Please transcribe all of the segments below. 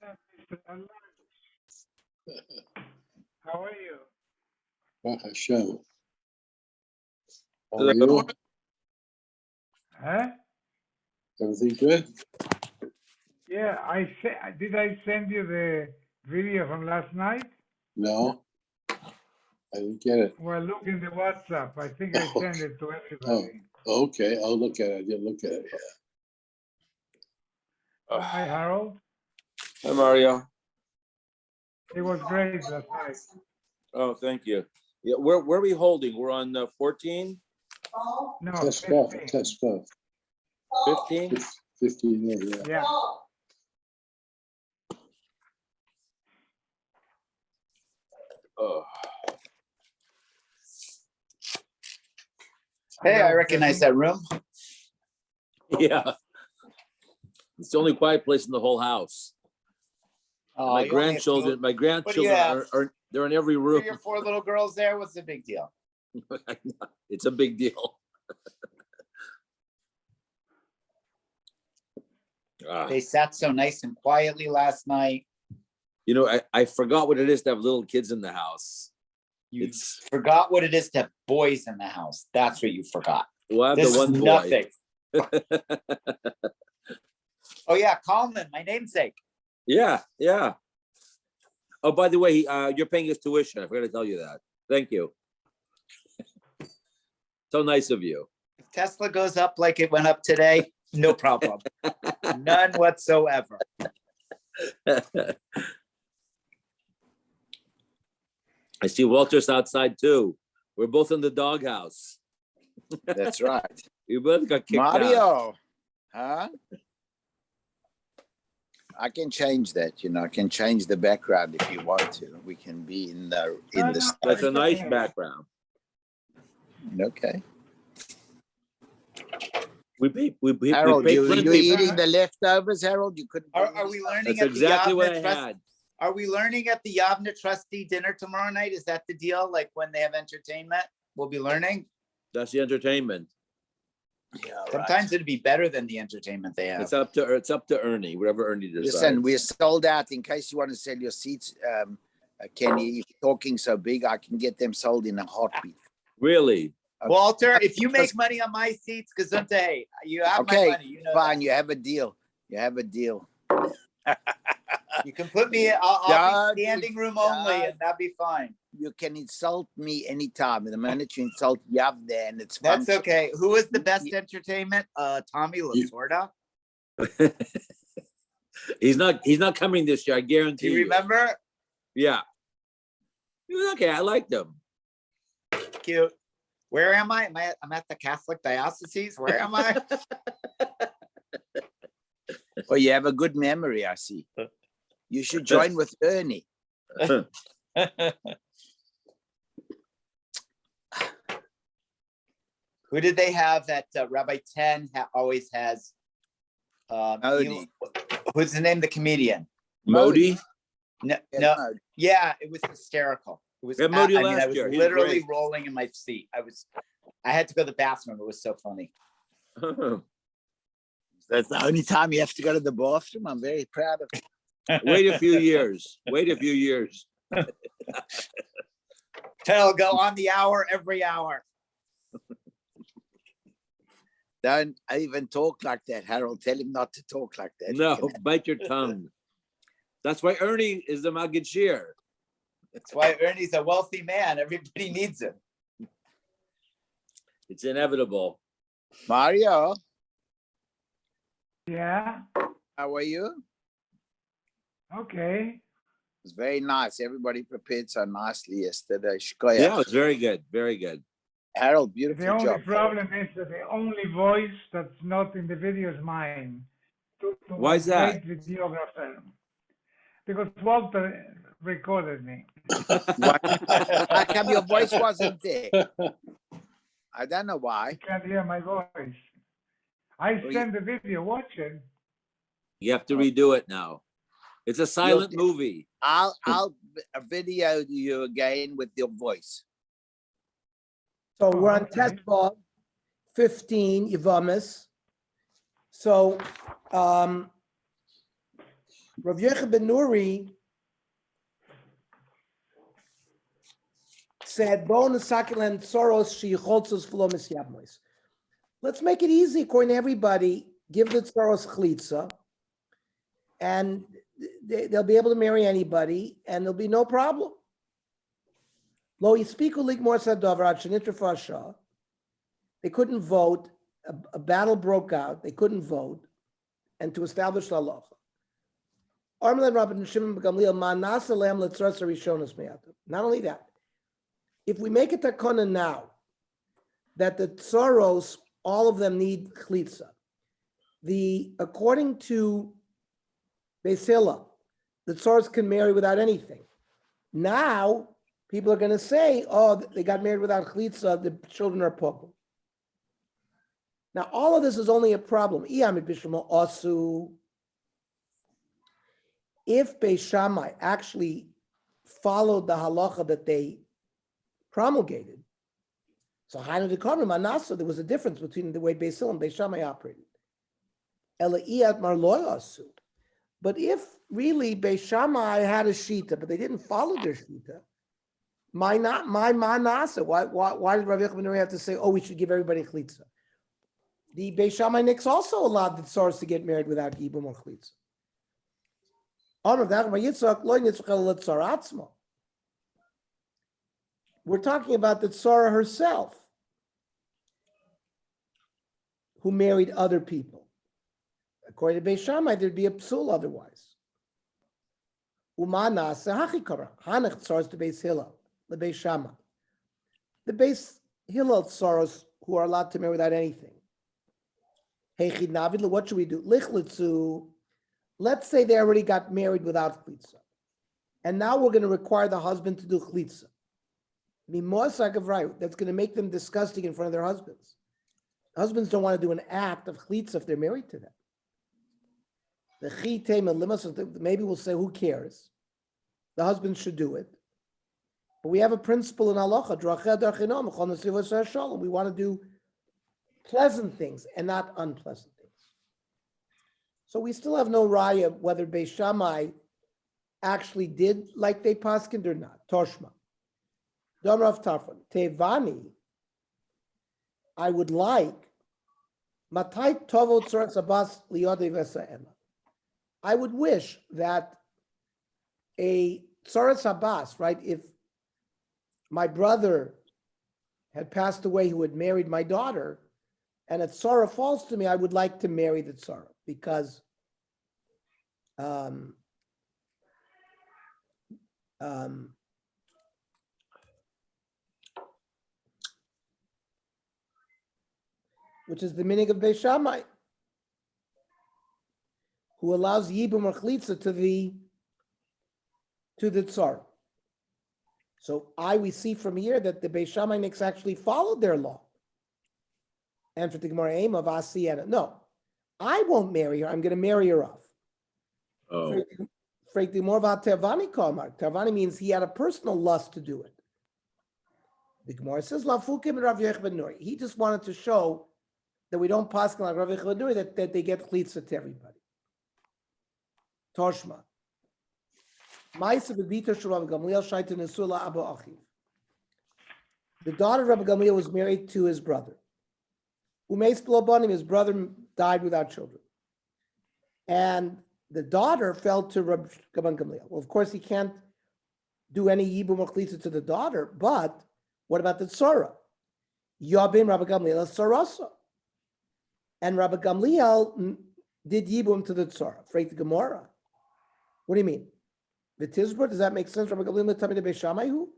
Mr. Allah. How are you? Baruch Hashem. How are you? Huh? Everything good? Yeah, did I send you the video from last night? No, I didn't get it. Well, look in the WhatsApp. I think I sent it to everybody. Okay, I'll look at it. I didn't look at it yet. Hi, Harold. Hi, Mario. It was great last night. Oh, thank you. Yeah, where are we holding? We're on 14, No, Test golf, 15. test golf. 15? 15, yeah. Yeah. Oh, Hey, I recognize that room. yeah. It's the only quiet place in the whole house. Oh, My you only have grandchildren, have? they're in every room. 3 or 4 little girls there. What's the big deal? It's a big deal. Ah, They sat so nice and quietly last night. you know, I forgot what it is to have little kids in the house. You It's forgot what it is to have boys in the house. That's what you forgot. well, I have This the one is boy. nothing. Oh yeah, Colin, my namesake. Yeah. Oh, by the way, you're paying his tuition. I forgot to tell you that. Thank you. So nice of you. If Tesla goes up like it went up today, no problem. None whatsoever. I see Walter's outside too. We're both in the doghouse. That's right. We both got kicked out. Mario, huh? I can change that, I can change the background if you want to. We can be in the That's a nice background. okay. We Harold, pay you plenty- eating the leftovers, Harold? You couldn't. Are we learning That's at the exactly what I Yavna Trust? had. Are we learning at the Yavna Trustee dinner tomorrow night? Is that the deal? Like when they have entertainment, we'll be learning. That's the entertainment. Yeah, right. Sometimes it'd be better than the entertainment they have. It's up to Ernie, whatever Ernie decides. Listen, we're sold out. In case you want to sell your seats, Kenny, if you're talking so big, I can get them sold in a heartbeat. Really? Walter, if you make money on my seats, gesundheit. You have my Okay, money. You know fine. that. You have a deal. You have a deal. You can put me. I'll Don't be standing room only, don't. and that'd be fine. You can insult me anytime. The minute you insult Yavna, and it's That's fun. okay. Who is the best entertainment? Tommy Lasorda. He's not coming this year, I guarantee Do you remember? Yeah. He was okay. I liked him. Cute. Where am I? I'm at the Catholic Diocese. Where am I? Oh, you have a good memory, I see. You should join with Ernie. Who did they have that Rabbi Ten always has? Modi. Who's the name? The comedian. Modi? No, Yeah, no, Modi. yeah, it was hysterical. It was. We had Modi I last was year. He was literally great. rolling in my seat. I had to go to the bathroom. It was so funny. That's the only time you have to go to the bathroom. I'm very proud of you. Wait a few years. Wait a few years. It'll go on the hour every hour. Don't even talk like that, Harold. Tell him not to talk like that. No, bite your tongue. That's why Ernie is the Maggid Shir. That's why Ernie's a wealthy man. Everybody needs him. It's inevitable. Mario, Yeah. how are you? Okay. It was very nice. Everybody prepared so nicely yesterday. Shkoyach. Yeah, it's very good. Very good. Harold, The beautiful only job. problem is that the only voice that's not in the video is mine. To Why is my that? great videographer. Because Walter recorded me. How come your voice wasn't there? I don't know You why. can't hear my voice. I Well, sent the video, watch it. You have to redo it now. It's a silent movie. I'll video you again with your voice. So Oh, we're on okay. test log 15, Yevamos. So Rav Yochanan ben Nuri said, "Bonus sakilan soros sheyicholtzos v'lo misyabmois." Let's make it easy according to everybody. Give the soros chlitza, and they'll be able to marry anybody, and there'll be no problem. Lo yispiku ligmor sadavar ad shenitra fasha. They couldn't vote. A battle broke out. They couldn't vote, and to establish the halacha. Not only that, if we make it takana now, that the tzoros, all of them need chlitza. According to Beis Hillel, the tzoros can marry without anything. Now, people are going to say, oh, they got married without chlitza, the children are pogum. Now, all of this is only a problem. If Beis Shammai actually followed the halacha that they promulgated, so there was a difference between the way Beis Hillel and Beis Shammai operated. But if really Beis Shammai had a shita, but they didn't follow their shita, my manasa, why did Rav Yochanan ben Nuri have to say, oh, we should give everybody chlitza? The Beis Shammai Nix also allowed the tzoros to get married without yibum or chlitza. We're talking about the tzara herself, who married other people. According to Beis Shammai, there'd be a psul otherwise. Hanach tzaros to Beis Hillel, the Beis Shammai. The Beis Hillel tzaros who are allowed to marry without anything. What should we do? Let's say they already got married without chlitza, and now we're going to require the husband to do chlitza. That's going to make them disgusting in front of their husbands. Husbands don't want to do an act of chlitza if they're married to them. Maybe we'll say, who cares? The husband should do it. But we have a principle in halacha. We want to do pleasant things and not unpleasant things. So we still have no raya whether Beis Shammai actually did like they paskined or not. Toshma. Domrav Tarfon. Tevani, I would like Matai Tovo Tzoras Abbas Liyodei Vesa'ela. I would wish that a Tzoras Abbas, right, if my brother had passed away who had married my daughter, and a tzara falls to me, I would like to marry the tzara because which is the meaning of Beis Shammai, who allows yibum or chlitza to the tzara. So we see from here that the Beis Shammai Nix actually followed their law. And for the Gemara aim of Asiyana, no, I won't marry her. I'm going to marry her off. Oh. Tavani means he had a personal lust to do it. The Gemara says, Lafukim Rav Yochanan ben Nuri. He just wanted to show that we don't pass like Rav Yochanan ben Nuri, that they get chlitza to everybody. Toshma. The daughter of Rabbi Gamliel was married to his brother. His brother died without children. And the daughter fell to Rabbi Gamliel. Well, of course, he can't do any yibum or chlitza to the daughter, but what about the tzara? Yabim Rabbi Gamliel tzarasa. And Rabbi Gamliel did yibum to the tzara. Freit the Gemara. What do you mean? The Tizbur, does that make sense? Rabbi Gamliel Tamid Beis Shammai who?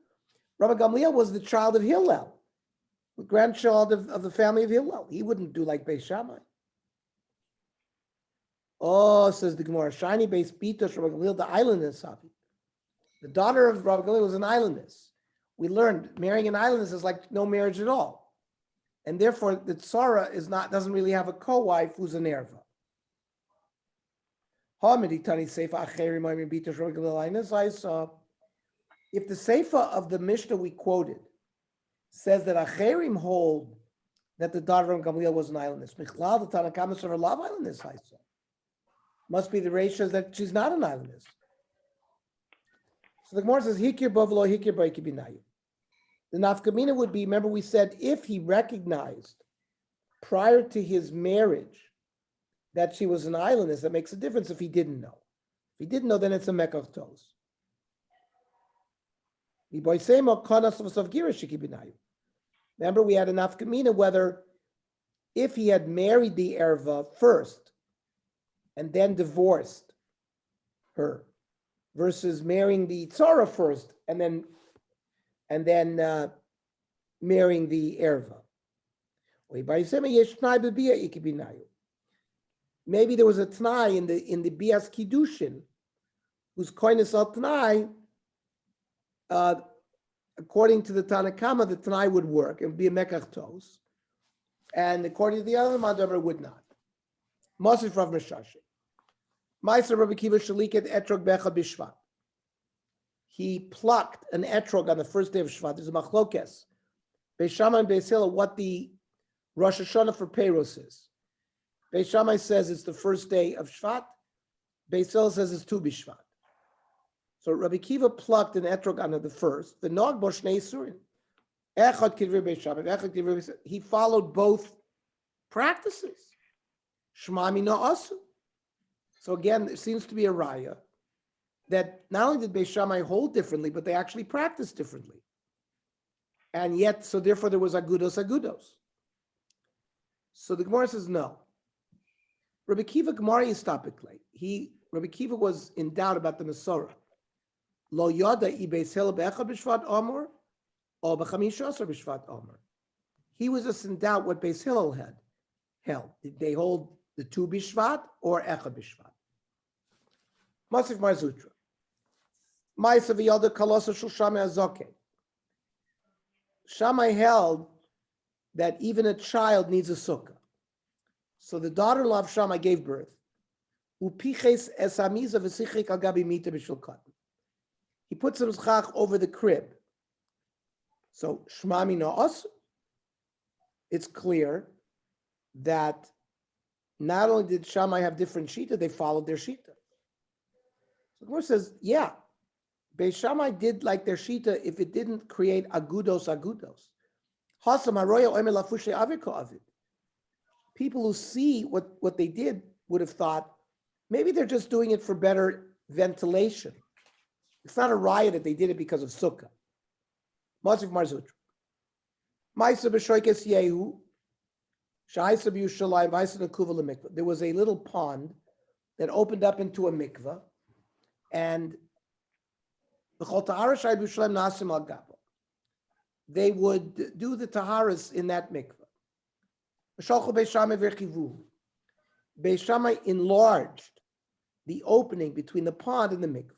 Rabbi Gamliel was the child of Hillel, the grandchild of the family of Hillel. He wouldn't do like Beis Shammai. Oh, says the Gemara, shiny base Pitosh Rabbi Gamliel, the islandess Safi. The daughter of Rabbi Gamliel was an islandess. We learned marrying an islandess is like no marriage at all. And therefore the tzara doesn't really have a co-wife who's an erva. If the Seifa of the Mishnah we quoted says that Acherim hold that the daughter of Gamliel was an islandess, Michlal, the Tanakama of her love islandess, I saw. Must be the ratio that she's not an islandess. So the Gemara says, Hikir bavlo, hikir ba'ikibinayu. The nafkamina would be, remember we said, if he recognized prior to his marriage that she was an islandess, that makes a difference if he didn't know. If he didn't know, then it's a mekach tos. Remember, we had a nafkamina whether if he had married the erva first and then divorced her, versus marrying the tzara first and then marrying the erva. Maybe there was a t'nai in the bias kiddushin, whose koinus al t'nai, according to the Tanakama, the t'nai would work. It would be a mekach tos, and according to the other Madaber, it would not. Mosif Rav Meshashi. Ma'aser Rabbi Kiva shaliket etrog bechad b'shvat. He plucked an etrog on the first day of Shvat. There's a machlokes. Beis Shammai and Beis Hillel, what the Rosh Hashanah for Peiros is. Beis Shammai says it's the first day of Shvat. Beis Hillel says it's Tu B'Shvat. So Rabbi Kiva plucked an etrog on the first. The Nog Bo Shnei Surim. Echad Kivir Beis Shammai, Echad Kivir Beis Hillel. He followed both practices. Shema Mina Asu. So again, there seems to be a raya that not only did Beis Shammai hold differently, but they actually practiced differently. And yet, so therefore there was agudos. So the Gemara says no. Rabbi Kiva Gemara is topically. Rabbi Kiva was in doubt about the Masorah. Lo yada I Beis Hillel be'echad b'shvat amor, or b'chamisha asar b'shvat amor. He was just in doubt what Beis Hillel had held. Did they hold the Tu b'shvat or echad b'shvat? Masif Mar Zutra. Ma'aser v'yada kalosa shel Shammai azokeh. Shammai held that even a child needs a sukkah. So the daughter-in-law of Shammai gave birth. Upiches esamiza v'sichik al gabi mita b'shul cotton. He put some schach over the crib. So shmami na'as. It's clear that not only did Shammai have different shita, they followed their shita. So the Gemara says, yeah, Beis Shammai did like their shita if it didn't create agudos. People who see what they did would have thought, maybe they're just doing it for better ventilation. It's not a riot that they did it because of sukkah. Masif Mar Zutra. Ma'aser b'shoikes Yehu, sha'aisa b'Yushalayim, v'aisa nekuva l'mikvah. There was a little pond that opened up into a mikvah, and they would do the taharas in that mikvah. Beis Shammai enlarged the opening between the pond and the mikvah.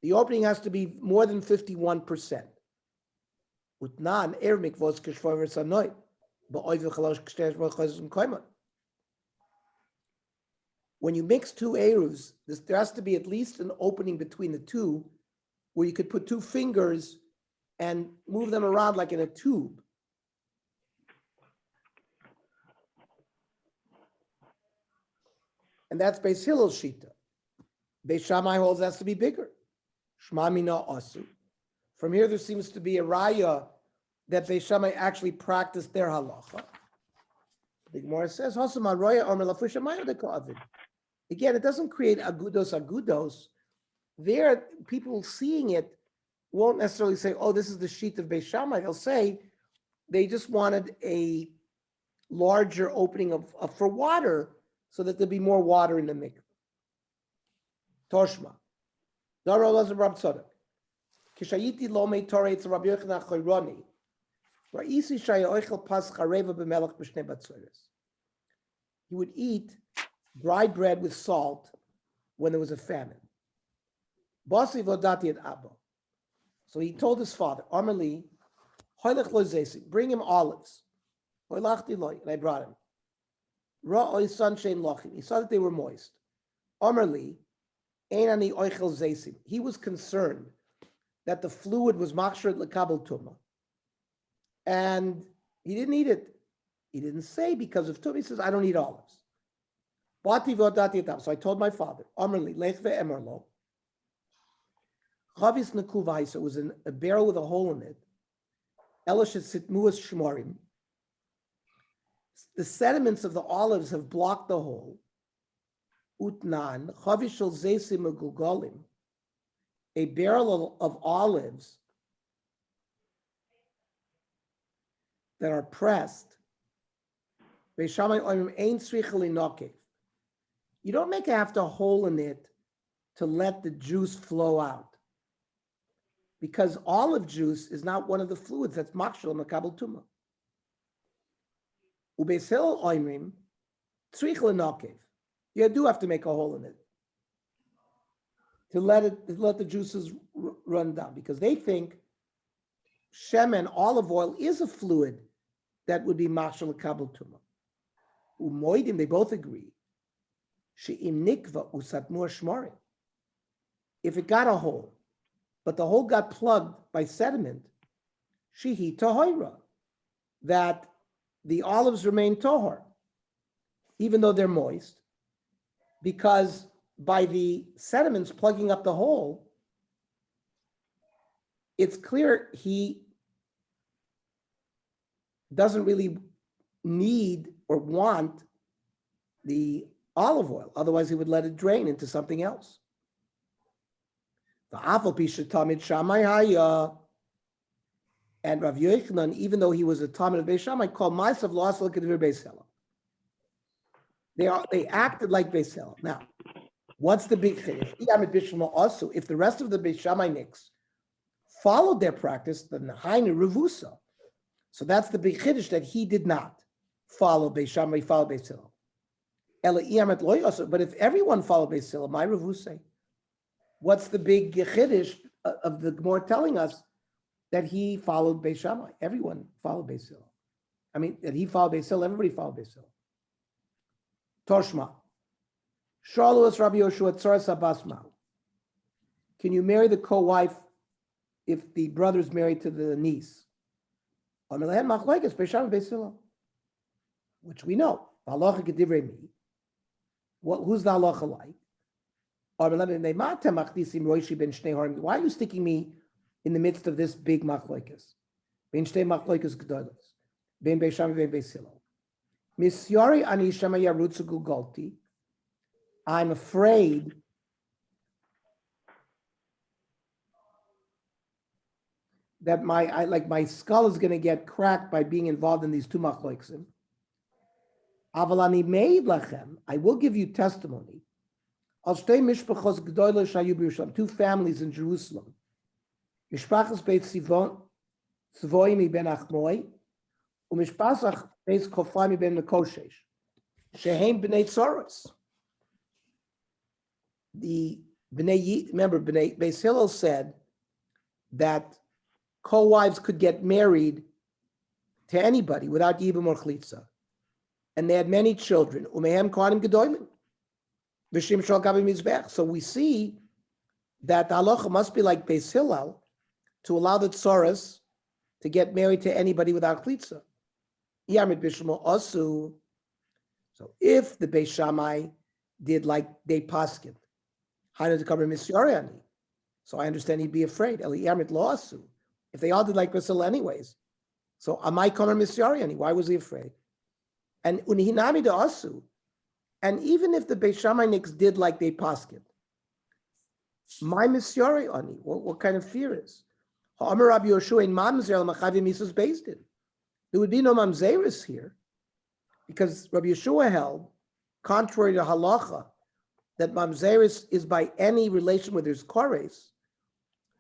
The opening has to be more than 51%. When you mix two erus, there has to be at least an opening between the two where you could put two fingers and move them around like in a tube. And that's Beis Hillel's shita. Beis Shammai holds has to be bigger. Shema mina asu. From here, there seems to be a raya that Beis Shammai actually practiced their halacha. The Gemara says, again, it doesn't create agudos. There, people seeing it won't necessarily say, oh, this is the sheet of Beis Shammai. They'll say they just wanted a larger opening for water so that there'd be more water in the mikveh. Toshma. Kishayiti lo mei Torah it's Rabbi Yochanan Choyroni. Ra'isi shaya oichel pas chareva b'melech b'shnei batzoros. He would eat dry bread with salt when there was a famine. Basi vodati at Abba. So he told his father, Amali, hoylech lo zesi, bring him olives. Hoylachti lo, and I brought him. Ra'oi sunshine lochin. He saw that they were moist. Amali, einani oichel zesim. He was concerned that the fluid was machsheret lekabel tumah, and he didn't eat it. He didn't say because of tumah. He says, I don't eat olives. So I told my father, Amrli, lech ve'emerlo. Chavis nekuvais, it was a barrel with a hole in it. Elishet sitmuas shmorim. The sediments of the olives have blocked the hole. Utnan, chavis shel zeisim megulgalim. A barrel of olives that are pressed. You don't make a hole in it to let the juice flow out. Because olive juice is not one of the fluids that's makshel makabel tuma. Ubesil oimrim tzrich lenokev. You do have to make a hole in it to let the juices run down, because they think shemen, olive oil, is a fluid that would be makshel makabel tuma. Umoidim, they both agree. She'im nikva usatmur shmorim. If it got a hole, but the hole got plugged by sediment, shehi tohira, that the olives remain tohor, even though they're moist, because by the sediments plugging up the hole, it's clear he doesn't really need or want the olive oil. Otherwise, he would let it drain into something else. And Rav Yochanan, even though he was a Talmid of Beis Shammai, called myself lost look at Beis Hillel. They acted like Beis Hillel. Now, what's the big chiddush? Also, if the rest of the Beis Shammai nicks followed their practice, then Hainu Revusa. So that's the big chiddush, that he did not follow Beis Shammai, he followed Beis Hillel. But if everyone followed Beis Hillel, my Revuse, what's the big chiddush of the Gemara telling us that he followed Beis Shammai? Everyone followed Beis Hillel. I mean, that he followed Beis Hillel, everybody followed Beis Hillel. Toshma. Sharlos Rabbi Yoshua Tzaras Abbas Ma'u. Can you marry the co-wife if the brother's married to the niece? Which we know. Who's the halacha like? Why are you sticking me in the midst of this big machlokes? Ben shtei machlokes gedolos. Ben Beis Shammai ben Beis Hillel. Misyari ani shama yarutzu gulgalti. I'm afraid that my skull is going to get cracked by being involved in these two machlokes. Avalani made lachem. I will give you testimony. Al shtei mishpachos gedolos shayu b'Yerushalayim, two families in Jerusalem. Mishpachas beit Tzvoim ben Achmoi, u'mishpachas beit Kofai ben Nekoshesh, shehem b'nei Tzoros. Remember, Beis Hillel said that co-wives could get married to anybody without yibum or chalitza, and they had many children. Umehem kohanim gedolim, v'shim shal gabi mizbech. So we see that the halacha must be like Beis Hillel to allow the tzoros to get married to anybody without chalitza. Yamid b'shmo asu. So if the Beis Shammai did like they paskin, so I understand he'd be afraid. If they all did like Basil anyways, so Amai Komer Misyariani, why was he afraid? And Unihinami de Asu, and even if the Beis Shammai nicks did like they paskin, my Misyariani, what kind of fear is? There would be no mamzeris here, because Rabbi Yeshua held, contrary to halacha, that mamzeris is by any relation where there's kores.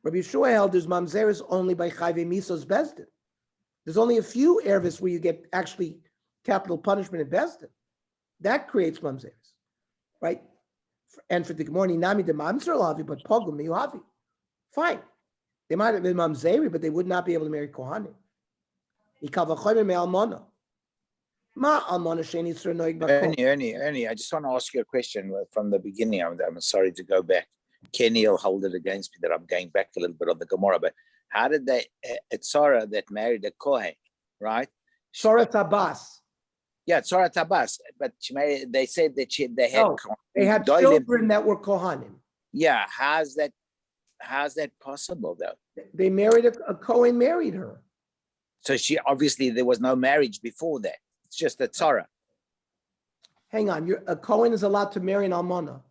Rabbi Yeshua held there's mamzeris only by chayve misos bezdin. There's only a few ervis where you get actually capital punishment in bezdin. That creates mamzeris, right? And for the Gemara, nami de mamzer lavi, but pogum miyuhavi. Fine, they might have been mamzeri, but they would not be able to marry kohanim. Ikavachoyim me almona. Ernie, I just want to ask you a question from the beginning. I'm sorry to go back. Kenny will hold it against me that I'm going back a little bit on the Gemara, but how did they, a Tzara that married a Kohen, right? Tzoras Abbas. Yeah, Tzara Tabas, but they said that they had No, they had Gedolim. children that were Kohanim. Yeah, how's that possible though? They married a Kohen married her. So she obviously there was no marriage before that. It's just a Tzara. Hang on, a Kohen is allowed to marry an Almana.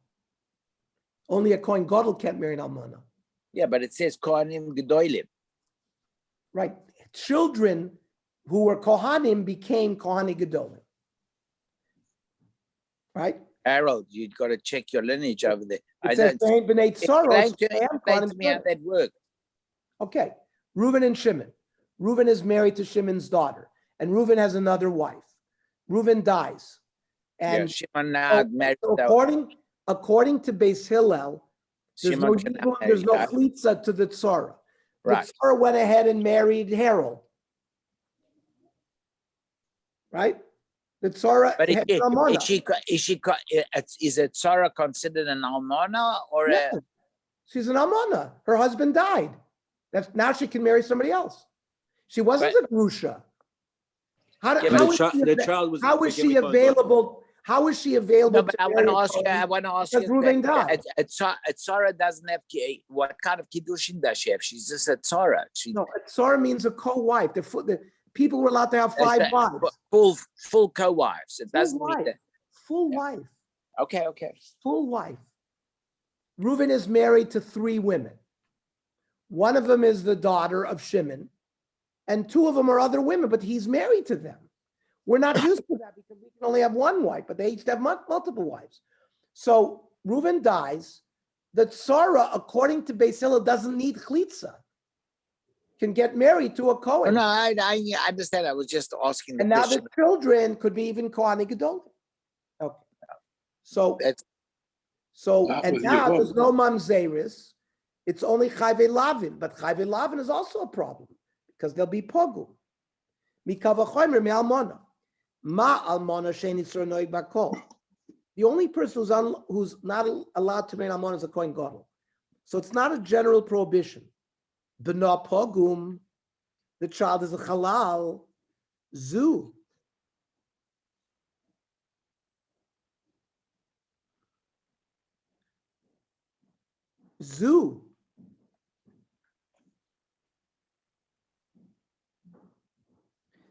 Only a Kohen Gadol can't marry an Almana. Yeah, but it says Kohanim Gedolim. Right. Children who were Kohanim became Kohanim Gedolim. Right? Harold, you've got to check your lineage over there. It says B'nai Tzoros. Explain to me how that works. Okay. Reuven and Shimon. Reuven is married to Shimon's daughter, and Reuven has another wife. Reuven dies. And Shimon now married. According to Beis Hillel, there's no chlitza to the tzara. Right. The tzara went ahead and married Harold. Right? The tzara. But is a tzara considered an almana or Yeah. She's an almana. Her husband died. Now she can marry somebody else. She wasn't a grusha. How is she available? How is she available? No, but I want to ask you. A tzara doesn't have what kind of kiddushin does she have? She's just a tzara. No, a tzara means a co-wife. The people were allowed to have 5 wives. Full co-wives. It doesn't mean that. Full wife. Okay. Full wife. Reuven is married to 3 women. One of them is the daughter of Shimon, and 2 of them are other women, but he's married to them. We're not used to that because we can only have 1 wife, but they each have multiple wives. So Reuven dies. The tzara, according to Beis Hillel, doesn't need chlitza. Can get married to a Kohen. No, I understand. I was just asking. And now the children could be even Kohanim Gedolim. Okay. So and now there's no mamzeris. It's only chayve lavin, but chayve lavin is also a problem because there'll be pogum. Mikava choymer me almona. Ma almona shein itzur noig bakol. The only person who's not allowed to marry almona is a kohen gadol. So it's not a general prohibition. B'na pogum, the child is a halal. Zu.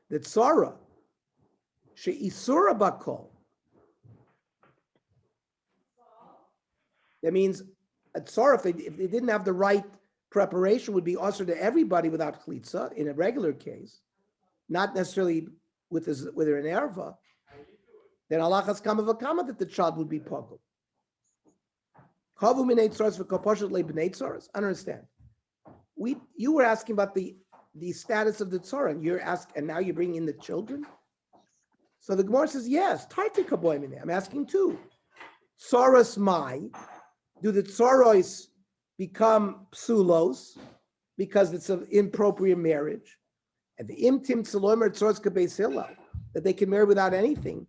The tzara, she'isura bakol. That means a tzara, if they didn't have the right preparation, would be usher to everybody without chlitza in a regular case, not necessarily with her an erva. Then Allah has kama v'kama that the child would be pogum. Kavu minei tzaras v'kapashat le b'nei tzaras. I don't understand. You were asking about the status of the tzara, and now you're bringing in the children. So the Gemara says yes. I'm asking 2. Tzaras mai, do the tzaros become psulos because it's an inappropriate marriage? And the imtim tzalomer tzaros kabeis hillel, that they can marry without anything.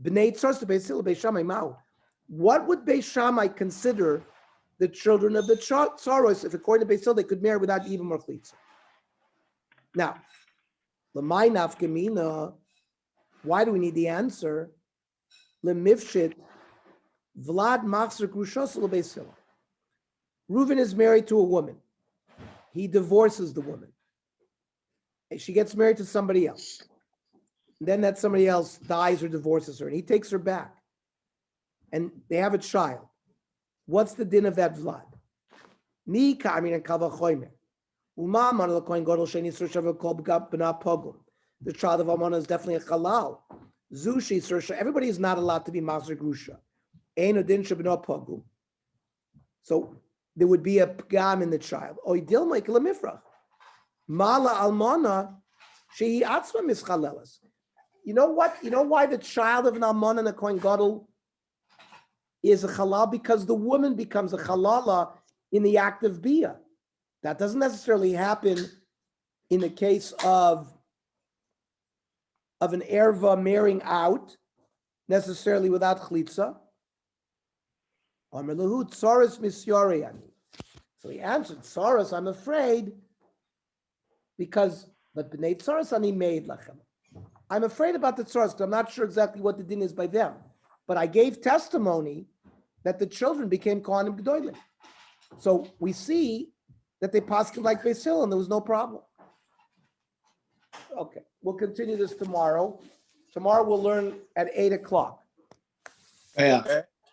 B'nei tzaros kabeis hillel beis shammai mau. What would Beis Shammai consider the children of the tzaros if, according to Beis Hillel, they could marry without even more chlitza? Now, l'may nafkamina, why do we need the answer? Lemifshit, Vlad machzer grushos l'Beis Hillel. Reuven is married to a woman. He divorces the woman. She gets married to somebody else. And then that somebody else dies or divorces her, and he takes her back. And they have a child. What's the din of that Vlad? The child of Amana is definitely a halal. Zushi, Sirsha, everybody is not allowed to be Maser Grusha. So there would be a pgam in the child. Mala almana, shehi atzma mischalelas. You know what? You know why the child of an almana and a kohen gadol is a halal? Because the woman becomes a halala in the act of bia. That doesn't necessarily happen in the case of an erva marrying out, necessarily without chlitza. So he answered, Tsaras, I'm afraid, but b'nei tsaras ani made lachem. I'm afraid about the tzaras because I'm not sure exactly what the din is by them. But I gave testimony that the children became Kohanim Gedolim. So we see that they paskin like Beis Hillel and there was no problem. Okay, we'll continue this tomorrow. Tomorrow we'll learn at 8 o'clock. Yeah. Okay.